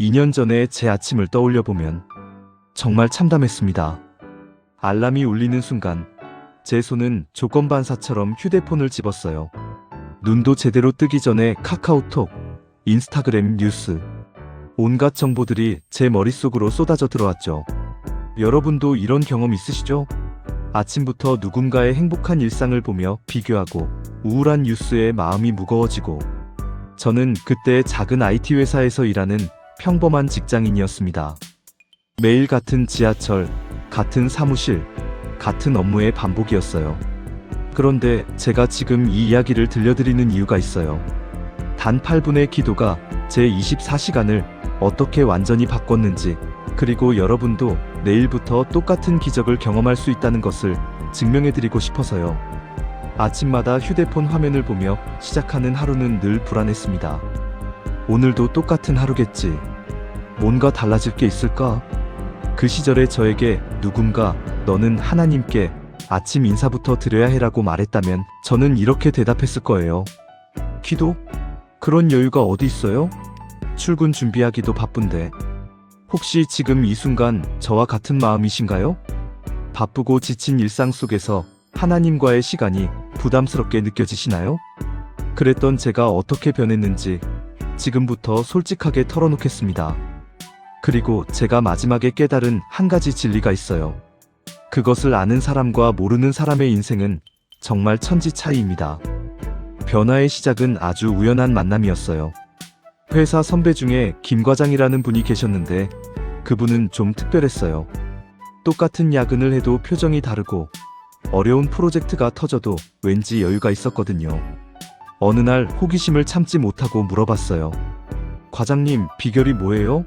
2년 전에 제 아침을 떠올려 보면 정말 참담했습니다. 알람이 울리는 순간 제 손은 조건반사처럼 휴대폰을 집었어요. 눈도 제대로 뜨기 전에 카카오톡, 인스타그램 뉴스, 온갖 정보들이 제 머릿속으로 쏟아져 들어왔죠. 여러분도 이런 경험 있으시죠? 아침부터 누군가의 행복한 일상을 보며 비교하고 우울한 뉴스에 마음이 무거워지고, 저는 그때 작은 IT 회사에서 일하는 평범한 직장인이었습니다. 매일 같은 지하철, 같은 사무실, 같은 업무의 반복이었어요. 그런데 제가 지금 이 이야기를 들려드리는 이유가 있어요. 단 8분의 기도가 제 24시간을 어떻게 완전히 바꿨는지, 그리고 여러분도 내일부터 똑같은 기적을 경험할 수 있다는 것을 증명해드리고 싶어서요. 아침마다 휴대폰 화면을 보며 시작하는 하루는 늘 불안했습니다. 오늘도 똑같은 하루겠지. 뭔가 달라질 게 있을까? 그 시절에 저에게 누군가 너는 하나님께 아침 인사부터 드려야 해라고 말했다면 저는 이렇게 대답했을 거예요. 기도? 그런 여유가 어디 있어요? 출근 준비하기도 바쁜데. 혹시 지금 이 순간 저와 같은 마음이신가요? 바쁘고 지친 일상 속에서 하나님과의 시간이 부담스럽게 느껴지시나요? 그랬던 제가 어떻게 변했는지 지금부터 솔직하게 털어놓겠습니다. 그리고 제가 마지막에 깨달은 한 가지 진리가 있어요. 그것을 아는 사람과 모르는 사람의 인생은 정말 천지 차이입니다. 변화의 시작은 아주 우연한 만남이었어요. 회사 선배 중에 김 과장이라는 분이 계셨는데 그분은 좀 특별했어요. 똑같은 야근을 해도 표정이 다르고 어려운 프로젝트가 터져도 왠지 여유가 있었거든요. 어느 날 호기심을 참지 못하고 물어봤어요. 과장님, 비결이 뭐예요?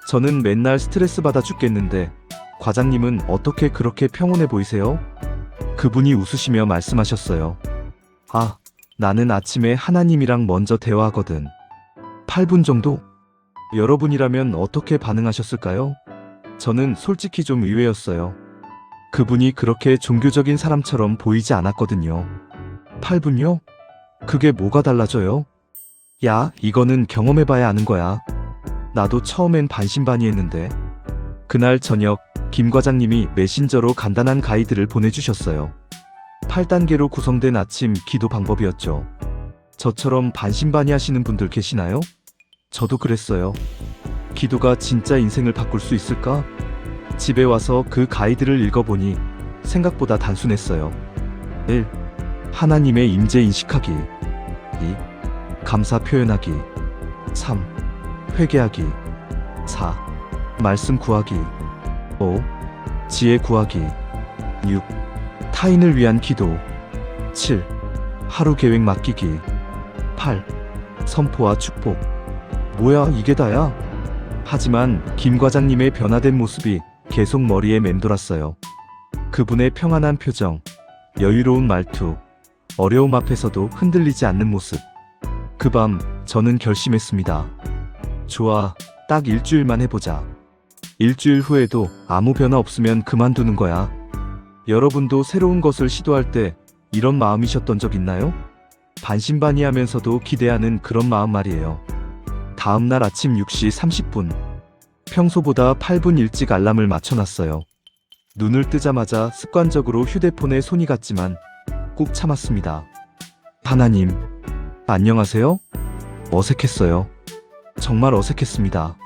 저는 맨날 스트레스 받아 죽겠는데 과장님은 어떻게 그렇게 평온해 보이세요? 그분이 웃으시며 말씀하셨어요. 아, 나는 아침에 하나님이랑 먼저 대화하거든. 8분 정도? 여러분이라면 어떻게 반응하셨을까요? 저는 솔직히 좀 의외였어요. 그분이 그렇게 종교적인 사람처럼 보이지 않았거든요. 8분요? 그게 뭐가 달라져요? 야, 이거는 경험해봐야 아는 거야. 나도 처음엔 반신반의했는데. 그날 저녁 김 과장님이 메신저로 간단한 가이드를 보내주셨어요. 8단계로 구성된 아침 기도 방법이었죠. 저처럼 반신반의하시는 분들 계시나요? 저도 그랬어요. 기도가 진짜 인생을 바꿀 수 있을까? 집에 와서 그 가이드를 읽어보니 생각보다 단순했어요. 1. 하나님의 임재 인식하기. 2. 감사 표현하기. 3. 회개하기. 4. 말씀 구하기. 5. 지혜 구하기. 6. 타인을 위한 기도. 7. 하루 계획 맡기기. 8. 선포와 축복. 뭐야, 이게 다야? 하지만 김 과장님의 변화된 모습이 계속 머리에 맴돌았어요. 그분의 평안한 표정, 여유로운 말투, 어려움 앞에서도 흔들리지 않는 모습. 그 밤 저는 결심했습니다. 좋아, 딱 일주일만 해보자. 일주일 후에도 아무 변화 없으면 그만두는 거야. 여러분도 새로운 것을 시도할 때 이런 마음이셨던 적 있나요? 반신반의하면서도 기대하는 그런 마음 말이에요. 다음날 아침 6시 30분. 평소보다 8분 일찍 알람을 맞춰놨어요. 눈을 뜨자마자 습관적으로 휴대폰에 손이 갔지만 꾹 참았습니다. 하나님, 안녕하세요? 어색했어요. 정말 어색했습니다.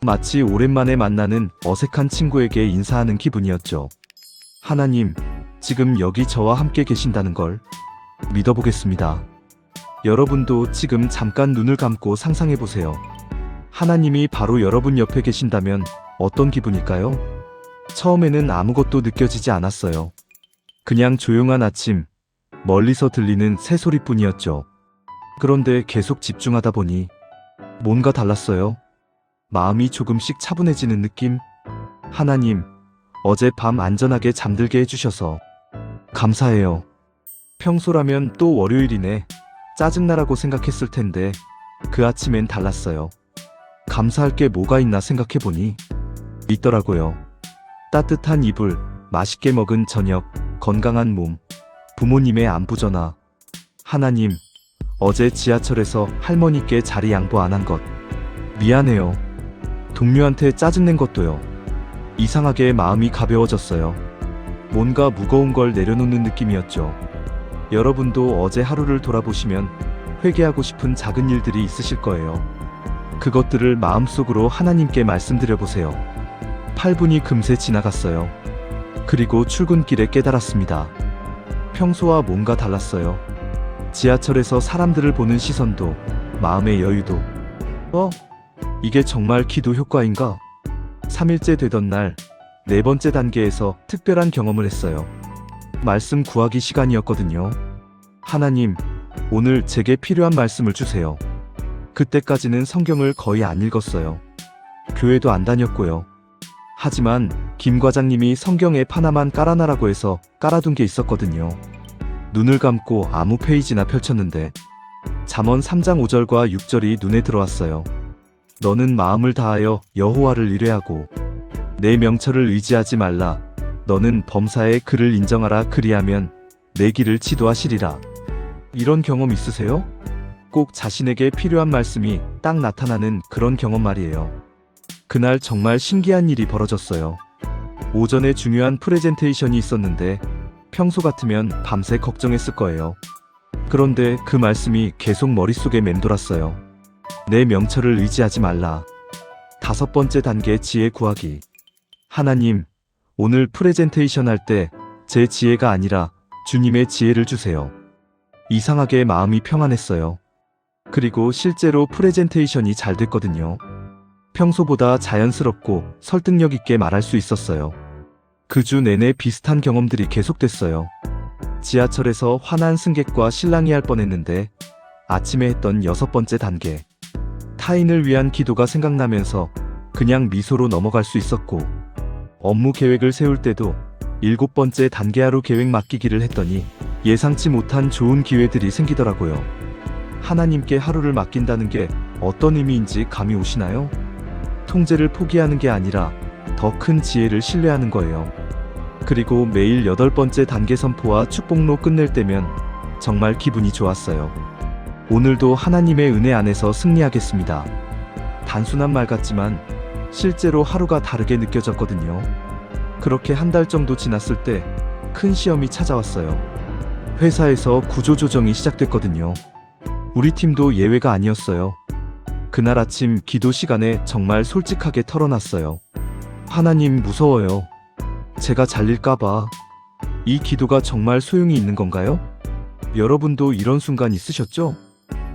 마치 오랜만에 만나는 어색한 친구에게 인사하는 기분이었죠. 하나님, 지금 여기 저와 함께 계신다는 걸 믿어보겠습니다. 여러분도 지금 잠깐 눈을 감고 상상해보세요. 하나님이 바로 여러분 옆에 계신다면 어떤 기분일까요? 처음에는 아무것도 느껴지지 않았어요. 그냥 조용한 아침, 멀리서 들리는 새소리뿐이었죠. 그런데 계속 집중하다 보니 뭔가 달랐어요. 마음이 조금씩 차분해지는 느낌? 하나님, 어젯밤 안전하게 잠들게 해주셔서 감사해요. 평소라면 또 월요일이네, 짜증나라고 생각했을 텐데 그 아침엔 달랐어요. 감사할 게 뭐가 있나 생각해보니 있더라고요. 따뜻한 이불, 맛있게 먹은 저녁, 건강한 몸, 부모님의 안부 전화. 하나님, 어제 지하철에서 할머니께 자리 양보 안 한 것 미안해요. 동료한테 짜증낸 것도요. 이상하게 마음이 가벼워졌어요. 뭔가 무거운 걸 내려놓는 느낌이었죠. 여러분도 어제 하루를 돌아보시면 회개하고 싶은 작은 일들이 있으실 거예요. 그것들을 마음속으로 하나님께 말씀드려 보세요. 8분이 금세 지나갔어요. 그리고 출근길에 깨달았습니다. 평소와 뭔가 달랐어요. 지하철에서 사람들을 보는 시선도, 마음의 여유도. 이게 정말 기도 효과인가? 3일째 되던 날, 4번째 단계에서 특별한 경험을 했어요. 말씀 구하기 시간이었거든요. 하나님, 오늘 제게 필요한 말씀을 주세요. 그때까지는 성경을 거의 안 읽었어요. 교회도 안 다녔고요. 하지만 김 과장님이 성경 앱 하나만 깔아놔라고 해서 깔아둔 게 있었거든요. 눈을 감고 아무 페이지나 펼쳤는데 잠언 3장 5절과 6절이 눈에 들어왔어요. 너는 마음을 다하여 여호와를 의뢰하고 내 명철을 의지하지 말라. 너는 범사의 그를 인정하라. 그리하면 내 길을 지도하시리라. 이런 경험 있으세요? 꼭 자신에게 필요한 말씀이 딱 나타나는 그런 경험 말이에요. 그날 정말 신기한 일이 벌어졌어요. 오전에 중요한 프레젠테이션이 있었는데 평소 같으면 밤새 걱정했을 거예요. 그런데 그 말씀이 계속 머릿속에 맴돌았어요. 내 명철을 의지하지 말라. 5번째 단계 지혜 구하기. 하나님, 오늘 프레젠테이션 할 때 제 지혜가 아니라 주님의 지혜를 주세요. 이상하게 마음이 평안했어요. 그리고 실제로 프레젠테이션이 잘 됐거든요. 평소보다 자연스럽고 설득력 있게 말할 수 있었어요. 그 주 내내 비슷한 경험들이 계속됐어요. 지하철에서 화난 승객과 실랑이 할 뻔했는데 아침에 했던 6번째 단계. 타인을 위한 기도가 생각나면서 그냥 미소로 넘어갈 수 있었고, 업무 계획을 세울 때도 7번째 단계 하루 계획 맡기기를 했더니 예상치 못한 좋은 기회들이 생기더라고요. 하나님께 하루를 맡긴다는 게 어떤 의미인지 감이 오시나요? 통제를 포기하는 게 아니라 더 큰 지혜를 신뢰하는 거예요. 그리고 매일 8번째 단계 선포와 축복로 끝낼 때면 정말 기분이 좋았어요. 오늘도 하나님의 은혜 안에서 승리하겠습니다. 단순한 말 같지만 실제로 하루가 다르게 느껴졌거든요. 그렇게 한 달 정도 지났을 때 큰 시험이 찾아왔어요. 회사에서 구조조정이 시작됐거든요. 우리 팀도 예외가 아니었어요. 그날 아침 기도 시간에 정말 솔직하게 털어놨어요. 하나님, 무서워요. 제가 잘릴까봐. 이 기도가 정말 소용이 있는 건가요? 여러분도 이런 순간 있으셨죠?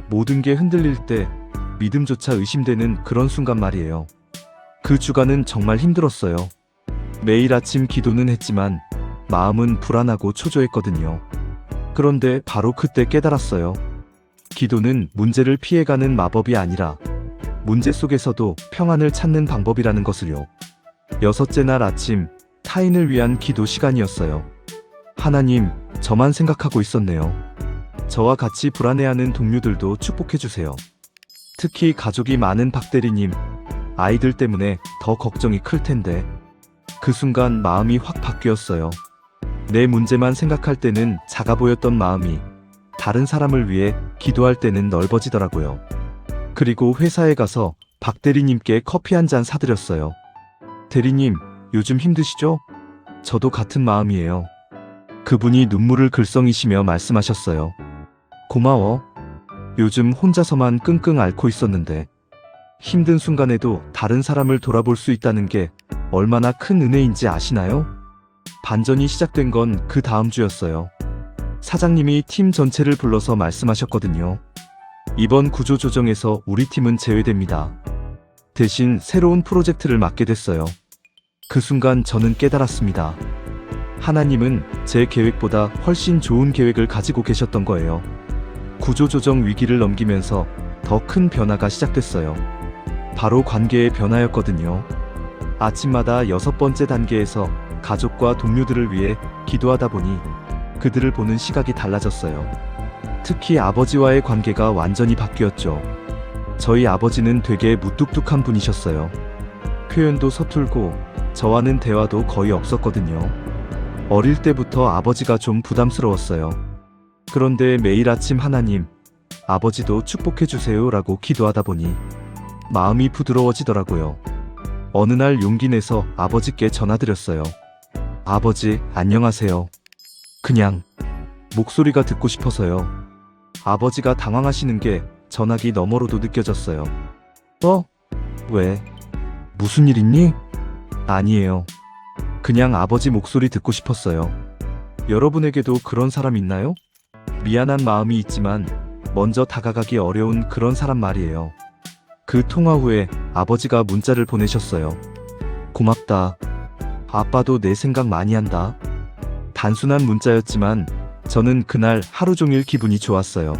모든 게 흔들릴 때 믿음조차 의심되는 그런 순간 말이에요. 그 주간은 정말 힘들었어요. 매일 아침 기도는 했지만 마음은 불안하고 초조했거든요. 그런데 바로 그때 깨달았어요. 기도는 문제를 피해가는 마법이 아니라 문제 속에서도 평안을 찾는 방법이라는 것을요. 6째 날 아침, 타인을 위한 기도 시간이었어요. 하나님, 저만 생각하고 있었네요. 저와 같이 불안해하는 동료들도 축복해주세요. 특히 가족이 많은 박대리님, 아이들 때문에 더 걱정이 클 텐데. 그 순간 마음이 확 바뀌었어요. 내 문제만 생각할 때는 작아 보였던 마음이 다른 사람을 위해 기도할 때는 넓어지더라고요. 그리고 회사에 가서 박 대리님께 커피 한 잔 사드렸어요. 대리님, 요즘 힘드시죠? 저도 같은 마음이에요. 그분이 눈물을 글썽이시며 말씀하셨어요. 고마워. 요즘 혼자서만 끙끙 앓고 있었는데 힘든 순간에도 다른 사람을 돌아볼 수 있다는 게 얼마나 큰 은혜인지 아시나요? 반전이 시작된 건 그 다음 주였어요. 사장님이 팀 전체를 불러서 말씀하셨거든요. 이번 구조조정에서 우리 팀은 제외됩니다. 대신 새로운 프로젝트를 맡게 됐어요. 그 순간 저는 깨달았습니다. 하나님은 제 계획보다 훨씬 좋은 계획을 가지고 계셨던 거예요. 구조조정 위기를 넘기면서 더 큰 변화가 시작됐어요. 바로 관계의 변화였거든요. 아침마다 6번째 단계에서 가족과 동료들을 위해 기도하다 보니 그들을 보는 시각이 달라졌어요. 특히 아버지와의 관계가 완전히 바뀌었죠. 저희 아버지는 되게 무뚝뚝한 분이셨어요. 표현도 서툴고 저와는 대화도 거의 없었거든요. 어릴 때부터 아버지가 좀 부담스러웠어요. 그런데 매일 아침 하나님, 아버지도 축복해주세요 라고 기도하다 보니 마음이 부드러워지더라고요. 어느 날 용기 내서 아버지께 전화드렸어요. 아버지, 안녕하세요. 그냥 목소리가 듣고 싶어서요. 아버지가 당황하시는 게 전화기 너머로도 느껴졌어요. 왜? 무슨 일 있니? 아니에요. 그냥 아버지 목소리 듣고 싶었어요. 여러분에게도 그런 사람 있나요? 미안한 마음이 있지만 먼저 다가가기 어려운 그런 사람 말이에요. 그 통화 후에 아버지가 문자를 보내셨어요. 고맙다. 아빠도 내 생각 많이 한다. 단순한 문자였지만 저는 그날 하루 종일 기분이 좋았어요.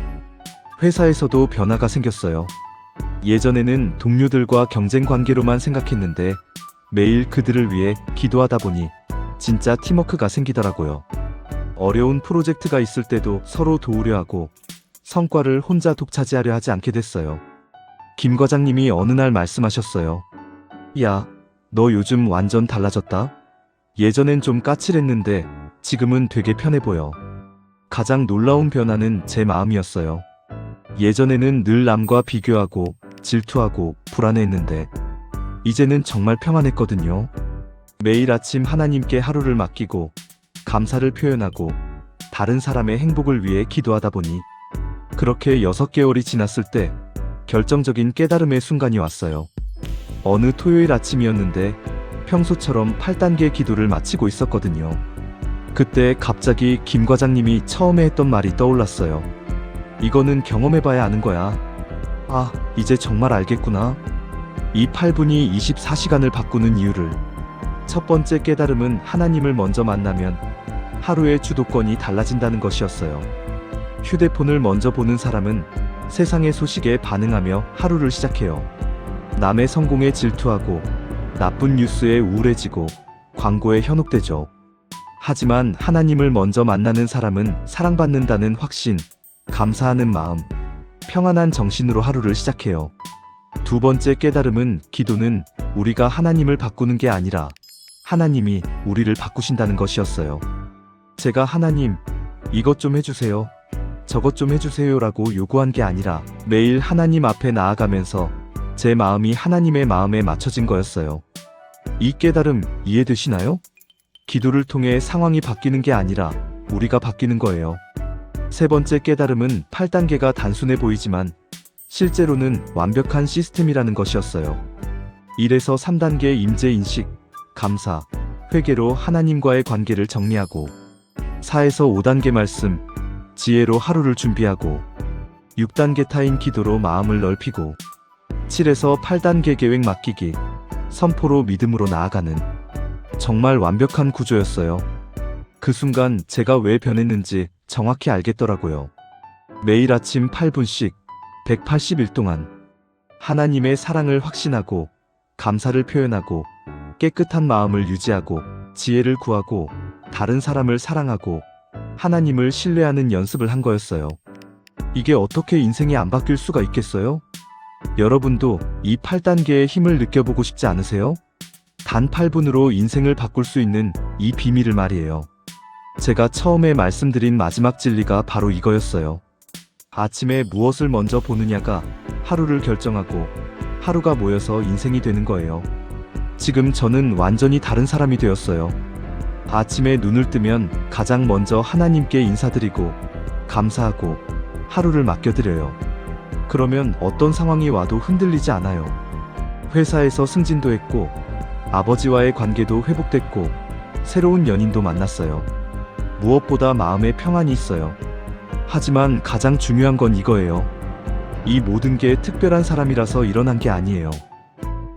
회사에서도 변화가 생겼어요. 예전에는 동료들과 경쟁 관계로만 생각했는데 매일 그들을 위해 기도하다 보니 진짜 팀워크가 생기더라고요. 어려운 프로젝트가 있을 때도 서로 도우려 하고 성과를 혼자 독차지하려 하지 않게 됐어요. 김 과장님이 어느 날 말씀하셨어요. 야, 너 요즘 완전 달라졌다. 예전엔 좀 까칠했는데 지금은 되게 편해 보여. 가장 놀라운 변화는 제 마음이었어요. 예전에는 늘 남과 비교하고 질투하고 불안해했는데 이제는 정말 평안했거든요. 매일 아침 하나님께 하루를 맡기고 감사를 표현하고 다른 사람의 행복을 위해 기도하다 보니 그렇게 6개월이 지났을 때 결정적인 깨달음의 순간이 왔어요. 어느 토요일 아침이었는데 평소처럼 8단계 기도를 마치고 있었거든요. 그때 갑자기 김 과장님이 처음에 했던 말이 떠올랐어요. 이거는 경험해봐야 아는 거야. 아, 이제 정말 알겠구나. 이 8분이 24시간을 바꾸는 이유를. 첫 번째 깨달음은 하나님을 먼저 만나면 하루의 주도권이 달라진다는 것이었어요. 휴대폰을 먼저 보는 사람은 세상의 소식에 반응하며 하루를 시작해요. 남의 성공에 질투하고 나쁜 뉴스에 우울해지고 광고에 현혹되죠. 하지만 하나님을 먼저 만나는 사람은 사랑받는다는 확신, 감사하는 마음, 평안한 정신으로 하루를 시작해요. 두 번째 깨달음은 기도는 우리가 하나님을 바꾸는 게 아니라 하나님이 우리를 바꾸신다는 것이었어요. 제가 하나님, 이것 좀 해주세요. 저것 좀 해주세요라고 요구한 게 아니라 매일 하나님 앞에 나아가면서 제 마음이 하나님의 마음에 맞춰진 거였어요. 이 깨달음 이해되시나요? 기도를 통해 상황이 바뀌는 게 아니라 우리가 바뀌는 거예요. 세 번째 깨달음은 8단계가 단순해 보이지만 실제로는 완벽한 시스템이라는 것이었어요. 1에서 3단계 임재인식, 감사, 회개로 하나님과의 관계를 정리하고 4에서 5단계 말씀, 지혜로 하루를 준비하고 6단계 타인 기도로 마음을 넓히고 7에서 8단계 계획 맡기기, 선포로 믿음으로 나아가는 정말 완벽한 구조였어요. 그 순간 제가 왜 변했는지 정확히 알겠더라고요. 매일 아침 8분씩 180일 동안 하나님의 사랑을 확신하고 감사를 표현하고 깨끗한 마음을 유지하고 지혜를 구하고 다른 사람을 사랑하고 하나님을 신뢰하는 연습을 한 거였어요. 이게 어떻게 인생이 안 바뀔 수가 있겠어요? 여러분도 이 8단계의 힘을 느껴보고 싶지 않으세요? 단 8분으로 인생을 바꿀 수 있는 이 비밀을 말이에요. 제가 처음에 말씀드린 마지막 진리가 바로 이거였어요. 아침에 무엇을 먼저 보느냐가 하루를 결정하고 하루가 모여서 인생이 되는 거예요. 지금 저는 완전히 다른 사람이 되었어요. 아침에 눈을 뜨면 가장 먼저 하나님께 인사드리고 감사하고 하루를 맡겨드려요. 그러면 어떤 상황이 와도 흔들리지 않아요. 회사에서 승진도 했고 아버지와의 관계도 회복됐고 새로운 연인도 만났어요. 무엇보다 마음에 평안이 있어요. 하지만 가장 중요한 건 이거예요. 이 모든 게 특별한 사람이라서 일어난 게 아니에요.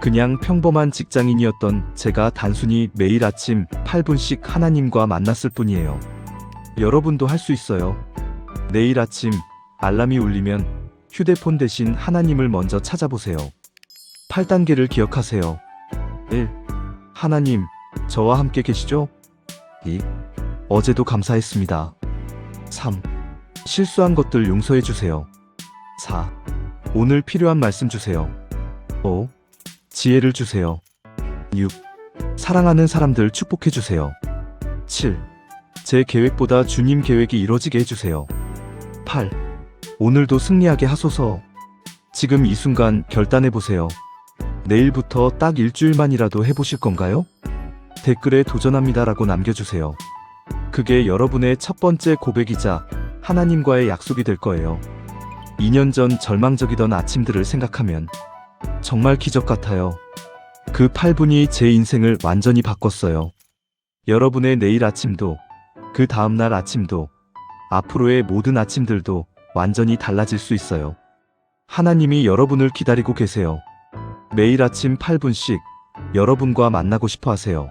그냥 평범한 직장인이었던 제가 단순히 매일 아침 8분씩 하나님과 만났을 뿐이에요. 여러분도 할 수 있어요. 내일 아침 알람이 울리면 휴대폰 대신 하나님을 먼저 찾아보세요. 8단계를 기억하세요. 1. 하나님, 저와 함께 계시죠? 2. 어제도 감사했습니다. 3. 실수한 것들 용서해 주세요. 4. 오늘 필요한 말씀 주세요. 5. 지혜를 주세요. 6. 사랑하는 사람들 축복해 주세요. 7. 제 계획보다 주님 계획이 이루어지게 해주세요. 8. 오늘도 승리하게 하소서. 지금 이 순간 결단해 보세요. 내일부터 딱 일주일만이라도 해보실 건가요? 댓글에 도전합니다라고 남겨주세요. 그게 여러분의 첫 번째 고백이자 하나님과의 약속이 될 거예요. 2년 전 절망적이던 아침들을 생각하면 정말 기적 같아요. 그 8분이 제 인생을 완전히 바꿨어요. 여러분의 내일 아침도, 그 다음날 아침도, 앞으로의 모든 아침들도 완전히 달라질 수 있어요. 하나님이 여러분을 기다리고 계세요. 매일 아침 8분씩 여러분과 만나고 싶어 하세요.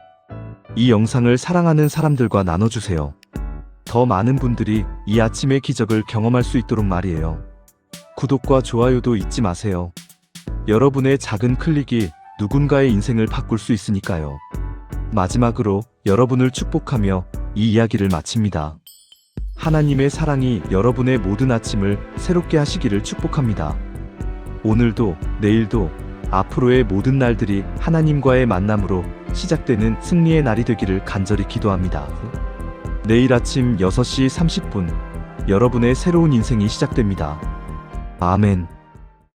이 영상을 사랑하는 사람들과 나눠주세요. 더 많은 분들이 이 아침의 기적을 경험할 수 있도록 말이에요. 구독과 좋아요도 잊지 마세요. 여러분의 작은 클릭이 누군가의 인생을 바꿀 수 있으니까요. 마지막으로 여러분을 축복하며 이 이야기를 마칩니다. 하나님의 사랑이 여러분의 모든 아침을 새롭게 하시기를 축복합니다. 오늘도, 내일도, 앞으로의 모든 날들이 하나님과의 만남으로 시작되는 승리의 날이 되기를 간절히 기도합니다. 내일 아침 6시 30분, 여러분의 새로운 인생이 시작됩니다. 아멘.